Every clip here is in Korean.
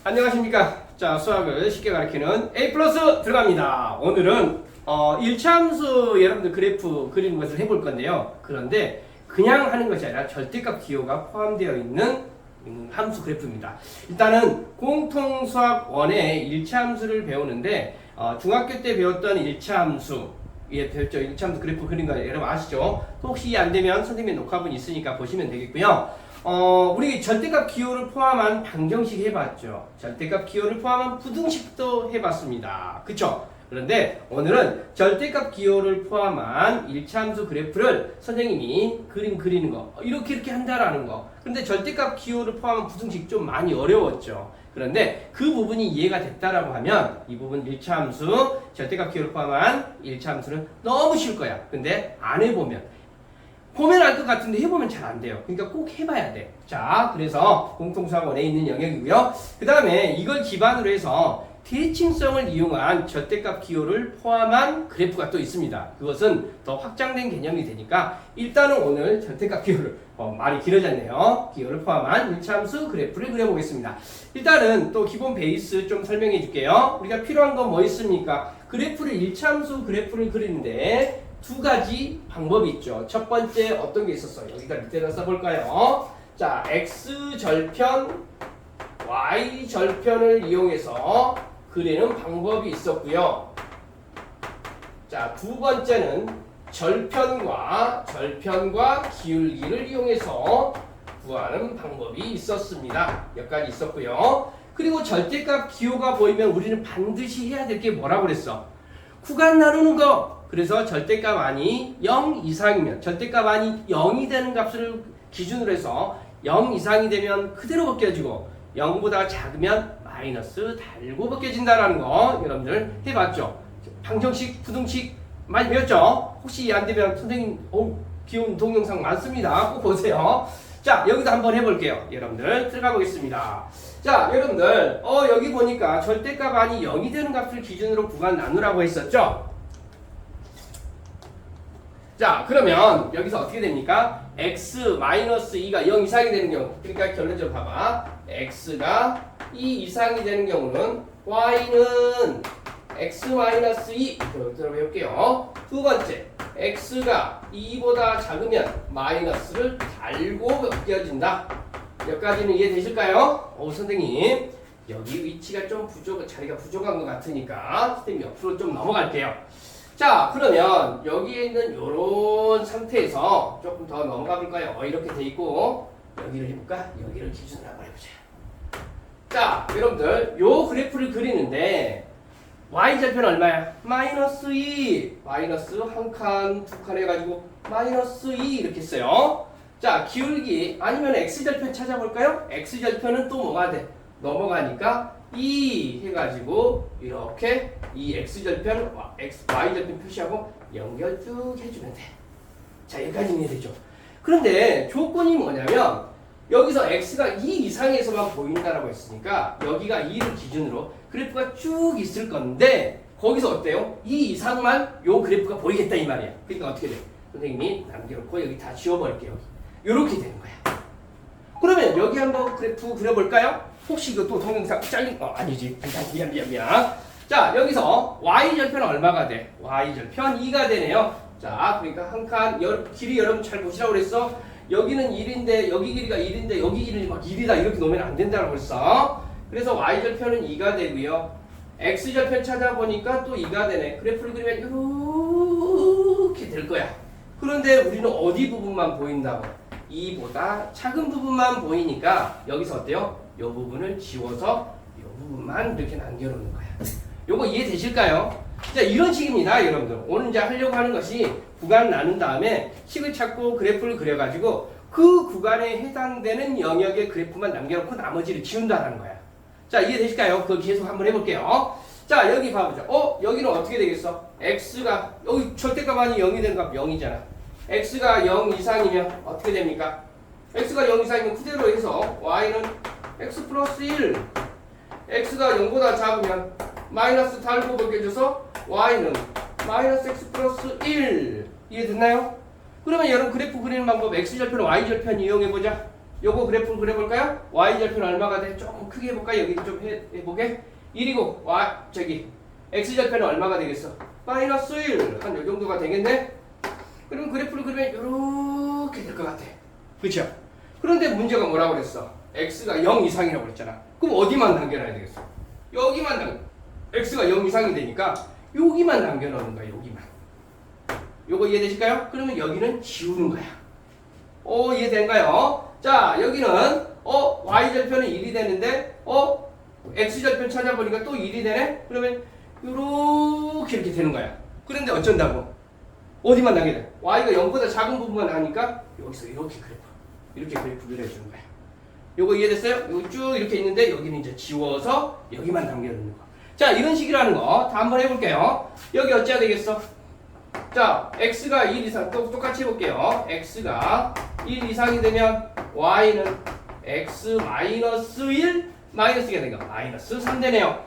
안녕하십니까. 자, 수학을 쉽게 가르치는 A 플러스 들어갑니다. 오늘은 1차함수 여러분들 그래프 그리는 것을 해볼 건데요. 그런데 그냥 하는 것이 아니라 절대값 기호가 포함되어 있는 함수 그래프입니다. 일단은 공통수학 1의 1차함수를 배우는데 중학교 때 배웠던 1차함수 예, 배웠죠. 1차함수 그래프 그린 거 여러분 아시죠? 혹시 안 되면 선생님의 녹화본 있으니까 보시면 되겠고요. 우리 절대값 기호를 포함한 방정식 해봤죠. 절대값 기호를 포함한 부등식도 해봤습니다. 그쵸? 그런데 오늘은 절대값 기호를 포함한 1차함수 그래프를 선생님이 그림 그리는 거 이렇게 한다라는 거. 그런데 절대값 기호를 포함한 부등식 좀 많이 어려웠죠. 그런데 그 부분이 이해가 됐다라고 하면 이 부분 1차함수 절대값 기호를 포함한 1차함수는 너무 쉬울 거야. 근데 안 해보면 보면 알 것 같은데 해보면 잘 안 돼요. 그러니까 꼭 해봐야 돼. 자, 그래서 공통수학 1에 있는 영역이고요. 그 다음에 이걸 기반으로 해서 대칭성을 이용한 절대값 기호를 포함한 그래프가 또 있습니다. 그것은 더 확장된 개념이 되니까 일단은 오늘 절대값 기호를 말이 길어졌네요. 기호를 포함한 1차함수 그래프를 그려보겠습니다. 일단은 또 기본 베이스 좀 설명해 줄게요. 우리가 필요한 건 뭐 있습니까? 그래프를 1차함수 그래프를 그리는데 두 가지 방법이 있죠. 첫 번째 어떤 게 있었어요? 여기다 밑에다 써볼까요? 자, x절편, y절편을 이용해서 그리는 방법이 있었고요. 자, 두 번째는 절편과 기울기를 이용해서 구하는 방법이 있었습니다. 몇 가지 있었고요. 그리고 절대값 기호가 보이면 우리는 반드시 해야 될 게 뭐라고 그랬어? 구간 나누는 거. 그래서 절대값 안이 0 이상이면 절대값 안이 0이 되는 값을 기준으로 해서 0 이상이 되면 그대로 벗겨지고 0보다 작으면 마이너스 달고 벗겨진다라는 거 여러분들 해봤죠? 방정식, 부등식 많이 배웠죠? 혹시 안 되면 선생님 귀여운 동영상 많습니다. 꼭 보세요. 자, 여기도 한번 해볼게요. 여러분들 들어가 보겠습니다. 자, 여러분들 여기 보니까 절대값 안이 0이 되는 값을 기준으로 구간 나누라고 했었죠? 자, 그러면 여기서 어떻게 됩니까? x-2가 0 이상이 되는 경우, 그러니까 결론적으로 봐봐. x가 2 이상이 되는 경우는 y는 x-2 들어볼게요. 두 번째, x가 2보다 작으면 마이너스를 달고 벗겨진다. 몇 가지는 이해되실까요? 선생님 여기 위치가 좀 자리가 부족한 것 같으니까 선생님 옆으로 좀 넘어갈게요. 자, 그러면 여기에 있는 요런 상태에서 조금 더 넘어가 볼까요? 이렇게 돼 있고 여기를 해볼까? 여기를 기준으로 한번 해보자. 자, 여러분들 요 그래프를 그리는데 y절편 얼마야? 마이너스 2 마이너스 한 칸, 두 칸 해가지고 마이너스 2 이렇게 써요. 자, 기울기 아니면 x절편 찾아볼까요? x절편은 또 뭐가 돼? 넘어가니까 2 해가지고 이렇게 이 x절편, y절편 표시하고 연결 쭉 해주면 돼. 자, 여기까지 이해되죠? 그런데 조건이 뭐냐면 여기서 x가 2 이상에서만 보인다라고 했으니까 여기가 2를 기준으로 그래프가 쭉 있을 건데 거기서 어때요? 2 이상만 요 그래프가 보이겠다 이 말이야. 그러니까 어떻게 돼? 선생님이 남겨놓고 여기 다 지워버릴게요. 요렇게 되는 거야. 그러면 여기 한번 그래프 그려볼까요? 혹시 이것도 동영상 잘린 아니지. 미안. 자, 여기서 y절편은 얼마가 돼? y절편 2가 되네요. 자, 그러니까 한 칸 길이 여러분 잘 보시라고 그랬어. 여기는 1인데 여기 길이가 1인데 여기 길이 막 1이다 이렇게 놓으면 안 된다고 그랬어. 그래서 y절편은 2가 되고요. x절편 찾아보니까 또 2가 되네. 그래프를 그리면 이렇게 될 거야. 그런데 우리는 어디 부분만 보인다고? 2보다 작은 부분만 보이니까 여기서 어때요? 이 부분을 지워서 이 부분만 이렇게 남겨놓는 거야. 요거 이해되실까요? 자, 이런 식입니다, 여러분들. 오늘 이제 하려고 하는 것이 구간 나눈 다음에 식을 찾고 그래프를 그려가지고 그 구간에 해당되는 영역의 그래프만 남겨놓고 나머지를 지운다는 거야. 자, 이해되실까요? 그거 계속 한번 해볼게요. 자, 여기 봐보자. 여기는 어떻게 되겠어? x가 여기 절대값 안이 0이 되는 값 0이잖아. x가 0 이상이면 어떻게 됩니까? x가 0 이상이면 그대로 해서 y는 x 플러스 1 x가 0보다 작으면 마이너스 달고 벗겨져서 y는 마이너스 x 플러스 1 이해됐나요? 그러면 여러분 그래프 그리는 방법 x절편, y절편 이용해보자. 요거 그래프를 그려볼까요? y절편 얼마가 돼? 조금 크게 해볼까요? 여기 좀 해보게. 1이고 x절편은 얼마가 되겠어? 마이너스 1. 한 요 정도가 되겠네? 그럼 그래프를 그리면 요렇게 될 것 같아. 그쵸? 그런데 문제가 뭐라고 그랬어? x가 0 이상이라고 그랬잖아. 그럼 어디만 남겨놔야 되겠어? 여기만 x가 0 이상이 되니까 여기만 남겨놓는 거야. 여기만. 요거 이해되실까요? 그러면 여기는 지우는 거야. 이해된가요? 자, 여기는 y절편은 1이 되는데 x절편 찾아보니까 또 1이 되네? 그러면 요렇게 이렇게 되는 거야. 그런데 어쩐다고? 어디만 나게 돼? y가 0보다 작은 부분만 나니까 여기서 이렇게 그래프를 해주는 거야. 요거 이해됐어요? 요거 쭉 이렇게 있는데 여기는 이제 지워서 여기만 남겨놓는 거. 자, 이런 식이라는 거 다 한번 해볼게요. 여기 어찌해야 되겠어? 자, x가 1 이상 똑같이 해볼게요. x가 1 이상이 되면 y는 x 마이너스 1 마이너스 2가 되니까 마이너스 3 되네요.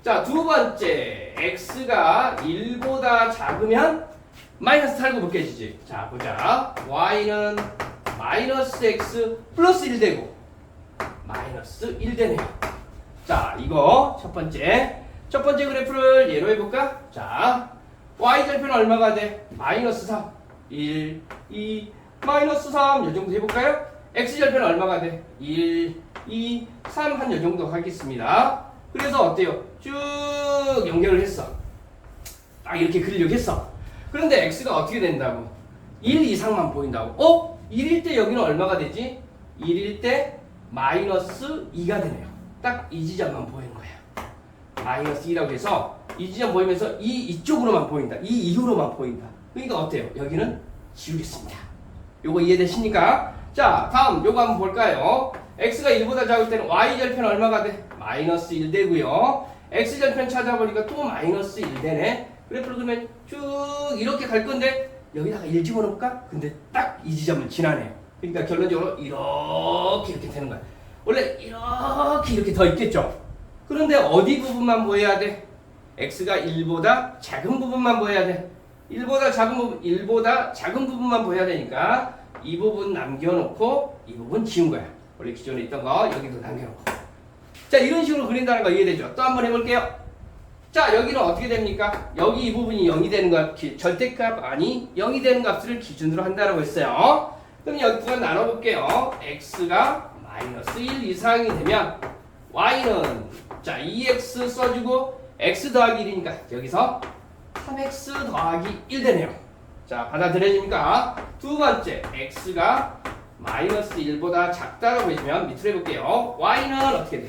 자, 두 번째 x가 1보다 작으면 마이너스 살고 벗겨지지. 자, 보자. y는 마이너스 x 플러스 1 되고 마이너스 1 되네요. 자, 이거 첫 번째 그래프를 예로 해볼까? 자, y절편은 얼마가 돼? 마이너스 3 1 2 마이너스 3 이 정도 해볼까요? x절편은 얼마가 돼? 1 2 3 한 이 정도 하겠습니다. 그래서 어때요? 쭉 연결을 했어. 딱 이렇게 그리려고 했어. 그런데 x가 어떻게 된다고? 1 이상만 보인다고. 1일 때 여기는 얼마가 되지? 1일 때 마이너스 2가 되네요. 딱 이 지점만 보이는 거야. 마이너스 2라고 해서 이 지점 보이면서 이쪽으로만 보인다. 이 이후로만 보인다. 그러니까 어때요? 여기는 지우겠습니다. 요거 이해되십니까? 자, 다음 요거 한번 볼까요? x가 1보다 작을 때는 y절편 얼마가 돼? 마이너스 1 되고요. x절편 찾아보니까 또 마이너스 1 되네. 그래프를 그러면 쭉 이렇게 갈 건데 여기다가 1 집어넣을까? 근데 딱 이 지점을 지나네요. 그러니까 결론적으로 이렇게 되는 거야. 원래 이렇게 더 있겠죠? 그런데 어디 부분만 보여야 돼? x가 1보다 작은 부분만 보여야 돼. 1보다 작은 부분만 보여야 되니까 이 부분 남겨놓고 이 부분 지운 거야. 원래 기존에 있던 거 여기도 남겨놓고. 자, 이런 식으로 그린다는 거 이해되죠? 또 한번 해볼게요. 자, 여기는 어떻게 됩니까? 여기 이 부분이 0이 되는 값, 절대값 아니 0이 되는 값을 기준으로 한다고 했어요. 그럼 여기 부분 나눠볼게요. x가 마이너스 1 이상이 되면 y는 자 2x 써주고 x 더하기 1이니까 여기서 3x 더하기 1 되네요. 자, 받아들여집니까? 두 번째, x가 마이너스 1보다 작다라고 해주면 밑으로 해볼게요. y는 어떻게 돼?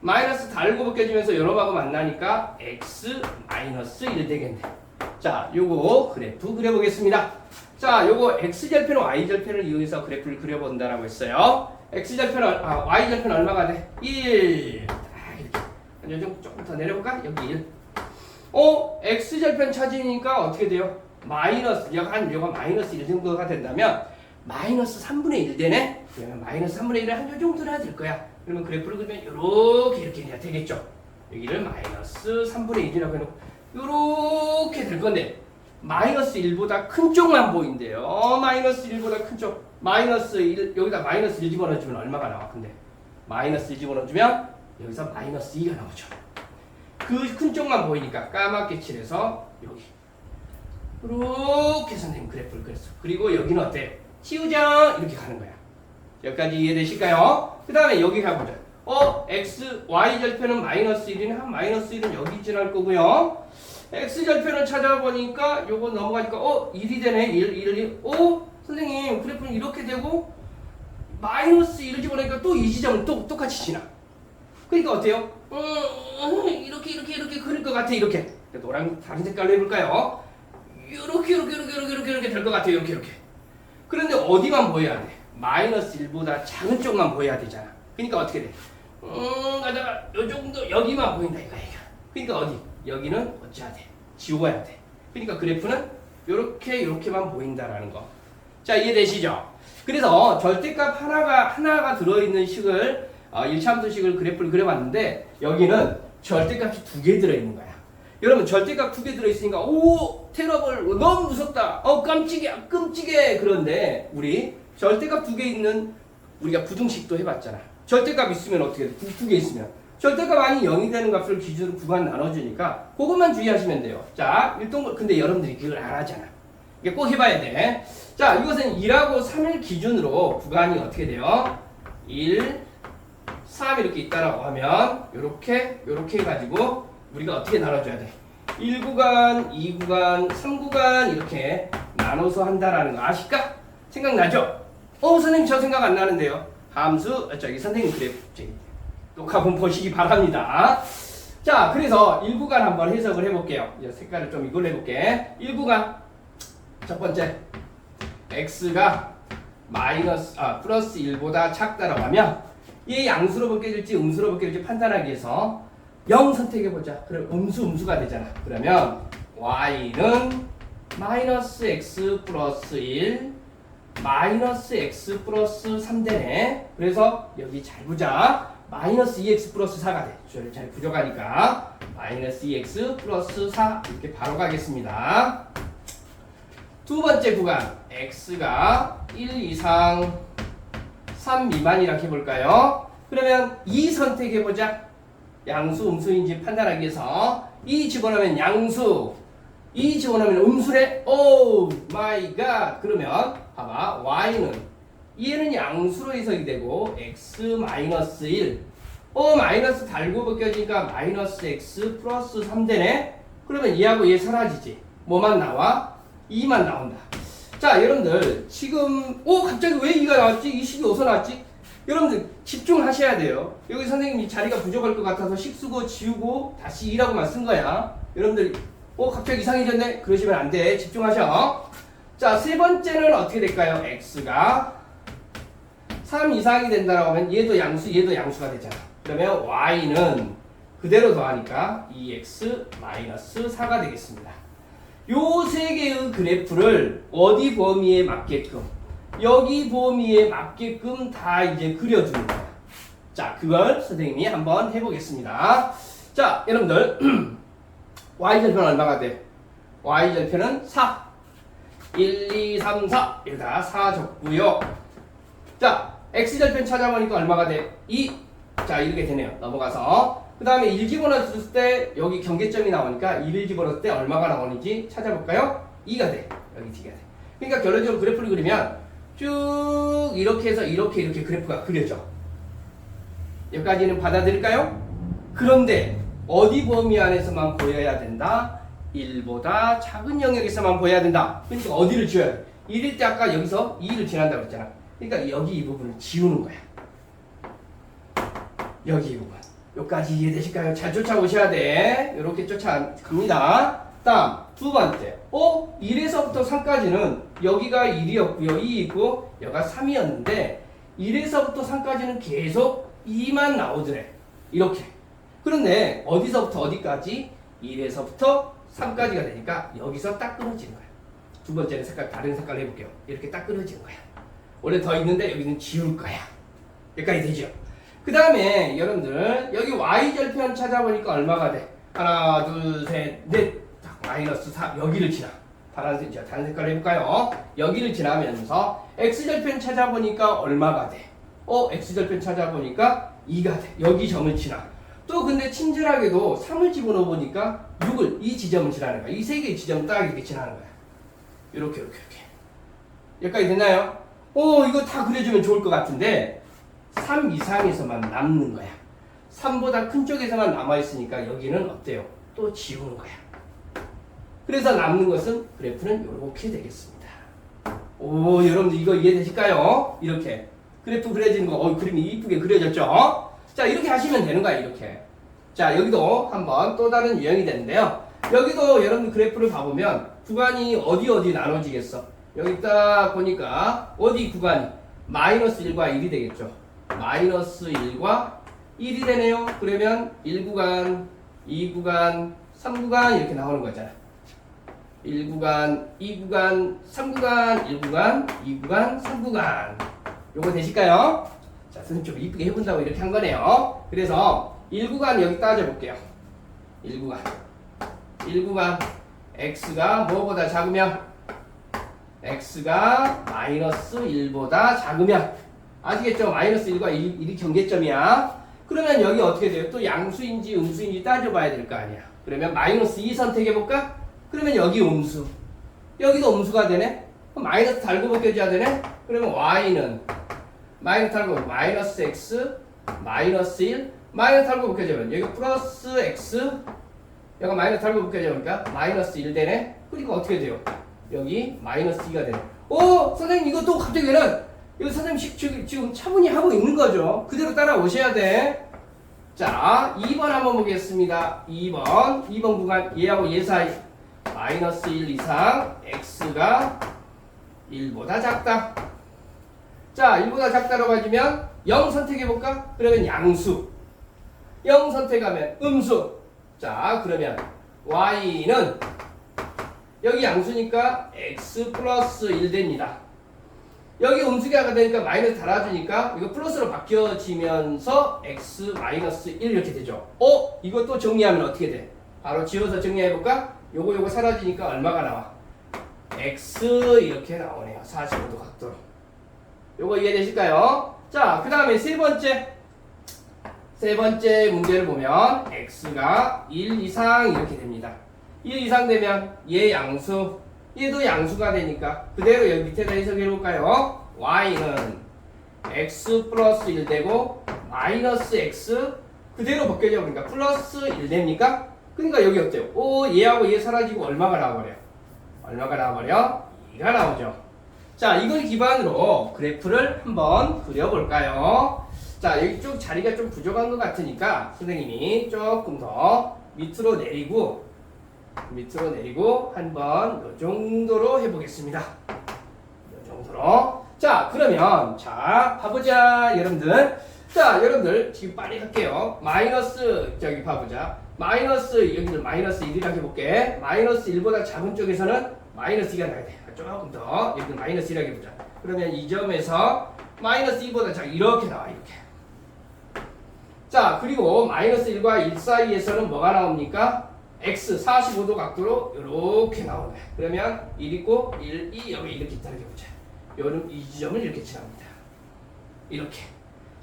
마이너스 달고 벗겨지면서 요놈하고 만나니까 x 마이너스 1 되겠네. 자, 요거 그래프 그려보겠습니다. 자, 요거 x절편, y절편을 이용해서 그래프를 그려본다라고 했어요. y절편 얼마가 돼? 1. 이렇게. 조금 더 내려볼까? 여기 1. x절편 찾으니까 어떻게 돼요? 요가 마이너스 1 정도가 된다면 마이너스 3분의 1 되네? 그러면 마이너스 3분의 1을 한 요 정도는 될 거야. 그러면 그래프를 그리면 이렇게 해야 되겠죠. 여기를 마이너스 3분의 1이라고 해놓고 이렇게 될 건데 마이너스 1보다 큰 쪽만 보인대요. 마이너스 1보다 큰 쪽. 마이너스 1, 여기다 마이너스 1 집어넣어주면 얼마가 나와? 근데 마이너스 1 집어넣어주면 여기서 마이너스 2가 나오죠. 그 큰 쪽만 보이니까 까맣게 칠해서 여기 이렇게 선생님 그래프를 그렸어. 그리고 여기는 어때? 치우자 이렇게 가는 거야. 여기까지 이해되실까요? 그 다음에 여기 가보자. y절편은 마이너스 1이네. 마이너스 1은 여기 지날 거고요. x절편을 찾아보니까 요거 넘어가니까 1이 되네. 1. 선생님 그래프는 이렇게 되고 마이너스 1을 집어넣으니까 또 이 지점은 또 똑같이 지나. 그러니까 어때요? 이렇게 그릴 것 같아. 이렇게. 노랑 다른 색깔로 해볼까요? 이렇게 될 것 같아요. 이렇게. 그런데 어디만 보여야 돼? 마이너스 1보다 작은 쪽만 보여야 되잖아. 그러니까 어떻게 돼? 가다가 요 정도 여기만 보인다 이거야. 그러니까 어디? 여기는 어찌해야 돼? 지워야 돼. 그러니까 그래프는 요렇게만 보인다라는 거. 자, 이해되시죠? 그래서 절대값 하나가 들어있는 식을 1차함수식을 그래프를 그려봤는데 여기는 절대값이 2개 들어있는 거야. 여러분 절대값 2개 들어있으니까 테러블 너무 무섭다. 끔찍해. 그런데 우리 절대값 2개 있는 우리가 부등식도 해봤잖아. 절대값 있으면 어떻게 돼? 두 개 있으면. 절대값 아닌 0이 되는 값을 기준으로 구간 나눠주니까 그것만 주의하시면 돼요. 자, 근데 여러분들이 그걸 안 하잖아. 이게 꼭 해봐야 돼. 자, 이것은 1하고 3을 기준으로 구간이 어떻게 돼요? 1, 3 이렇게 있다라고 하면 요렇게 해가지고 우리가 어떻게 나눠줘야 돼? 1구간, 2구간, 3구간 이렇게 나눠서 한다라는 거 아실까? 생각나죠? 선생님 저 생각 안 나는데요. 함수, 저기 선생님 그래프 녹화본 보시기 바랍니다. 자, 그래서 1구간 한번 해석을 해볼게요. 이 색깔을 좀 이걸로 해볼게. 1구간 첫 번째 x가 플러스 1보다 작다라고 하면 얘 양수로 바뀌어질지 음수로 바뀌어질지 판단하기 위해서 0 선택해보자. 그럼 음수가 되잖아. 그러면 y는 마이너스 x 플러스 1 마이너스 x 플러스 3 되네. 그래서 여기 잘 보자. 마이너스 2x 플러스 4가 돼. 주어를 잘 부족하니까 마이너스 2x 플러스 4 이렇게 바로 가겠습니다. 두 번째 구간 x가 1 이상 3 미만이라 해볼까요? 그러면 2 선택해보자. 양수 음수인지 판단하기 위해서 2 집어넣으면 양수 2 집어넣으면 음수래. 오 마이 갓. 그러면 봐봐 y는 얘는 양수로 해석이 되고 x 마이너스 1 마이너스 달고 벗겨지니까 마이너스 x 플러스 3 되네. 그러면 얘하고 얘 사라지지. 뭐만 나와? 2만 나온다. 자, 여러분들 지금 갑자기 왜 2가 나왔지? 이 식이 어디서 나왔지? 여러분들 집중하셔야 돼요. 여기 선생님이 자리가 부족할 것 같아서 식 쓰고 지우고 다시 2라고만 쓴 거야. 여러분들 갑자기 이상해졌네? 그러시면 안 돼. 집중하셔. 자, 세 번째는 어떻게 될까요? x가 3 이상이 된다고 하면 얘도 양수가 되잖아. 그러면 y는 그대로 더하니까 2x-4가 되겠습니다. 요 세 개의 그래프를 어디 범위에 맞게끔 여기 범위에 맞게끔 다 이제 그려주는 거야. 자, 그걸 선생님이 한번 해보겠습니다. 자, 여러분들 y절편 얼마가 돼? y절편은 4 1, 2, 3, 4 여기다 4 적고요. 자, x절편 찾아보니까 얼마가 돼? 2. 자, 이렇게 되네요. 넘어가서 그 다음에 1 집어넣었을 때 여기 경계점이 나오니까 1을 집어넣을 때 얼마가 나오는지 찾아볼까요? 2가 돼. 여기 2가 돼. 그러니까 결론적으로 그래프를 그리면 쭉 이렇게 해서 이렇게 그래프가 그려져. 여기까지는 받아들일까요? 그런데 어디 범위 안에서만 보여야 된다? 1보다 작은 영역에서만 보여야 된다. 그러니까 어디를 지워야 돼? 1일 때 아까 여기서 2를 지난다고 했잖아. 그러니까 여기 이 부분을 지우는 거야. 여기 이 부분. 여기까지 이해되실까요? 잘 쫓아오셔야 돼. 이렇게 쫓아갑니다. 다음 두 번째. 1에서부터 3까지는 여기가 1이었고요. 2 있고 여기가 3이었는데 1에서부터 3까지는 계속 2만 나오더래. 이렇게. 그런데 어디서부터 어디까지? 1에서부터 3까지가 되니까 여기서 딱 끊어지는 거야. 두 번째는 다른 색깔로 해볼게요. 이렇게 딱 끊어지는 거야. 원래 더 있는데 여기는 지울 거야. 여기까지 되죠? 그 다음에 여러분들 여기 y절편 찾아보니까 얼마가 돼? 하나, 둘, 셋, 넷. 마이너스 4 여기를 지나. 다른 색깔로 해볼까요? 여기를 지나면서 x절편 찾아보니까 얼마가 돼? x절편 찾아보니까 2가 돼. 여기 점을 지나. 또 근데 친절하게도 3을 집어넣어 보니까 6을 이 지점을 지나는 거야. 이 세 개의 지점 딱 이렇게 지나는 거야. 이렇게. 여기까지 됐나요? 이거 다 그려주면 좋을 것 같은데 3 이상에서만 남는 거야. 3보다 큰 쪽에서만 남아있으니까 여기는 어때요? 또 지우는 거야. 그래서 남는 것은 그래프는 이렇게 되겠습니다. 여러분들 이거 이해되실까요? 이렇게 그래프 그려지는 거 그림이 이쁘게 그려졌죠? 자, 이렇게 하시면 되는 거야. 이렇게. 자, 여기도 한번 또 다른 유형이 되는데요. 여기도 여러분들 그래프를 봐보면 구간이 어디 나눠지겠어? 여기 딱 보니까 어디 구간이 마이너스 1과 1이 되겠죠. 마이너스 1과 1이 되네요. 그러면 1구간, 2구간, 3구간 이렇게 나오는 거잖아. 1구간, 2구간, 3구간, 1구간, 2구간, 3구간. 요거 되실까요? 자, 선생님 좀 이쁘게 해본다고 이렇게 한 거네요. 그래서 1구간 여기 따져볼게요. 1구간 x가 뭐보다 작으면 x가 마이너스 1보다 작으면 아시겠죠? 마이너스 1과 1이 경계점이야. 그러면 여기 어떻게 돼요? 또 양수인지 음수인지 따져봐야 될 거 아니야. 그러면 마이너스 2 선택해볼까? 그러면 여기 음수. 여기도 음수가 되네? 그럼 마이너스 달고 벗겨져야 되네? 그러면 y는 마이너스 달고 마이너스 x 마이너스 1 마이너스 달고 벗겨지면 여기 플러스 x 여기 마이너스 달고 벗겨지니까 마이너스 1 되네? 그러니까 어떻게 돼요? 여기 마이너스 2가 되네. 오! 선생님 이것도 갑자기 왜는 이거 선생님 지금 차분히 하고 있는 거죠. 그대로 따라오셔야 돼. 자, 2번 한번 보겠습니다. 2번 구간 얘하고 얘 사이 마이너스 1 이상 x가 1보다 작다. 자, 1보다 작다라고 하시면 0 선택해볼까? 그러면 양수. 0 선택하면 음수. 자, 그러면 y는 여기 양수니까 x 플러스 1 됩니다. 여기 음수가 되니까 마이너스 달아주니까 이거 플러스로 바뀌어지면서 x 마이너스 1 이렇게 되죠. 이것도 정리하면 어떻게 돼? 바로 지워서 정리해볼까? 요거 사라지니까 얼마가 나와? x 이렇게 나오네요. 45도 각도로. 요거 이해되실까요? 자, 그 다음에 세 번째 문제를 보면 x가 1 이상 이렇게 됩니다. 1 이상 되면 얘 양수, 얘도 양수가 되니까 그대로 여기 밑에다 해석해 볼까요? y는 x 플러스 1 되고 마이너스 x 그대로 벗겨져 버리니까 플러스 1 됩니까? 그러니까 여기 어때요? 얘하고 얘 사라지고 얼마가 나와버려? 2가 나오죠. 자, 이걸 기반으로 그래프를 한번 그려볼까요? 자, 여기 쪽 자리가 좀 부족한 것 같으니까 선생님이 조금 더 밑으로 내리고 한번 이 정도로 해보겠습니다. 이 정도로. 자, 그러면 봐보자 여러분들. 자, 여러분들 지금 빨리 할게요. 마이너스 저기 봐보자. 여기를 마이너스 1이라고 해볼게. 마이너스 1보다 작은 쪽에서는 마이너스 2가 나야 돼. 조금 더 여기를 마이너스 1이라고 해보자. 그러면 이 점에서 마이너스 2보다 작은 이렇게 나와 이렇게. 자, 그리고 마이너스 1과 1 사이에서는 뭐가 나옵니까? x 45도 각도로 이렇게 나오네. 그러면 1 있고 1, 2 여기 이렇게 있다는 게 보자. 이 지점을 이렇게 칠합니다. 이렇게.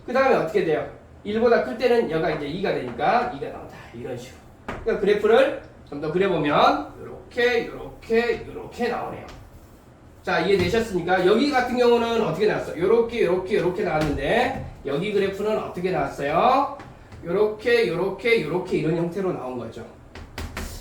그 다음에 어떻게 돼요? 1보다 클 때는 여가 이제 2가 되니까 2가 나온다. 이런 식으로. 그러니까 그래프를 좀 더 그려보면 이렇게 나오네요. 자, 이해되셨습니까? 여기 같은 경우는 어떻게 나왔어요? 이렇게 나왔는데 여기 그래프는 어떻게 나왔어요? 이렇게 이런 형태로 나온 거죠.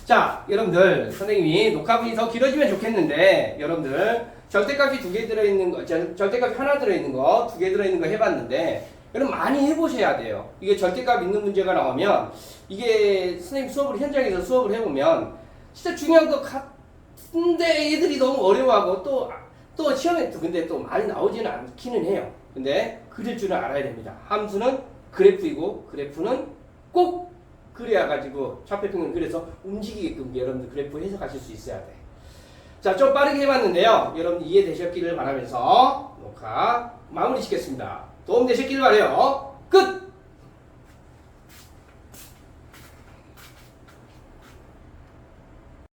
자, 여러분들 선생님이 녹화분이 더 길어지면 좋겠는데 여러분들 절대값이 두 개 들어있는 거, 절대값이 하나 들어있는 거, 두 개 들어있는 거 해봤는데 여러분 많이 해보셔야 돼요. 이게 절대값 있는 문제가 나오면 이게 선생님 현장에서 수업을 해보면 진짜 중요한 것 같은데 애들이 너무 어려워하고 또 시험에 근데 또 많이 나오지는 않기는 해요. 근데 그릴 줄은 알아야 됩니다. 함수는 그래프이고 그래프는 꼭 그래야가지고 좌표평면 그래서 움직이게끔 여러분들 그래프 해석하실 수 있어야 돼. 자, 좀 빠르게 해봤는데요. 여러분 이해되셨기를 바라면서 녹화 마무리 짓겠습니다. 도움 되셨기를 바라요.